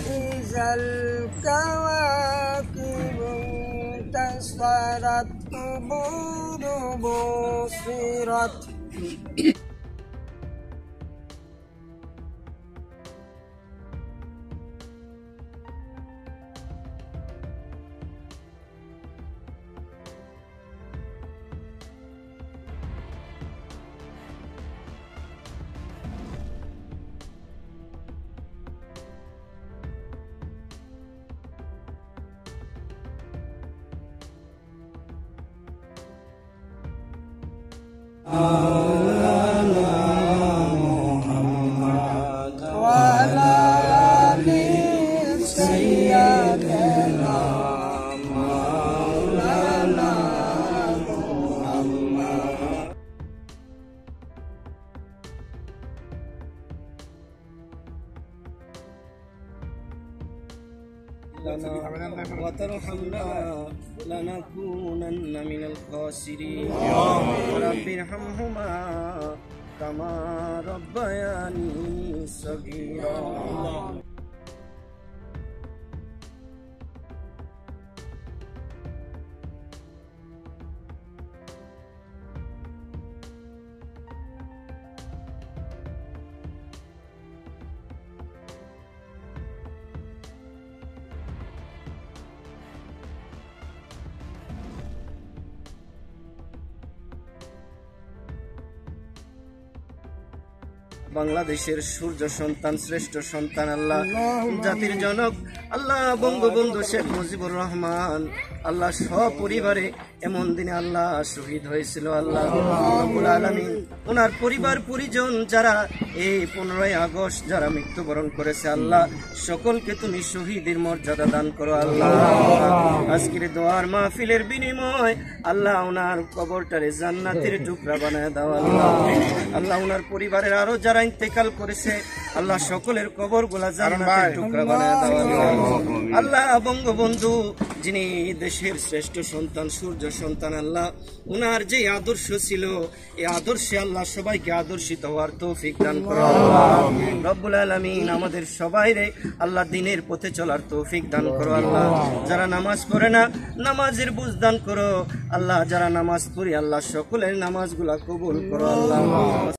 وإذا الكواكب انتثرت قبور بصرت وعلى آل سيدنا مولانا محمد وترحمنا لنكونن من الخاسرين رب ارحمهما كما ربياني صغيرا বাংলাদেশের সূর্য সন্তান শ্রেষ্ঠ সন্তান আল্লাহ জাতির জনক আল্লাহ বঙ্গবন্ধু শেখ মুজিবুর রহমান আল্লাহ সপরিবারে এমন দিনে আল্লাহ শহীদ হয়েছিল আল্লাহ রব্বুল আলামিন ওনার পরিবার পরিজন যারা এই 15 আগস্ট যারা মৃত্যুবরণ করেছে আল্লাহ সকলকে তুমি শহীদের মর্যাদা দান করো আল্লাহ আজকের দোয়ার মাহফিলের বিনিময় আল্লাহ ওনার কবরটারে জান্নাতের টুকরা বানায় দাও আল্লাহ আল্লাহ ওনার পরিবারের আরো যারা ইন্তেকাল করেছে আল্লাহ সকলের কবরগুলা জান্নাতের টুকরা বানায় দাও আল্লাহ বঙ্গবন্ধু যিনি দেশের শ্রেষ্ঠ সন্তান সূর্য সন্তান আল্লাহ ওনার যে আদর্শ ছিল এই আদর্শে আল্লাহ সবাইকে আদর্শিত হওয়ার তৌফিক দান করো রব্বুল আলামিন আমাদের সবাইরে আল্লাহ দ্বীনের পথে চলার তৌফিক দান করো আল্লাহ যারা নামাজ পড়ে না নামাজের বুঝ দান করো আল্লাহ যারা নামাজ পড়ি আল্লাহ সকলের নামাজগুলা কবুল করো আল্লাহ।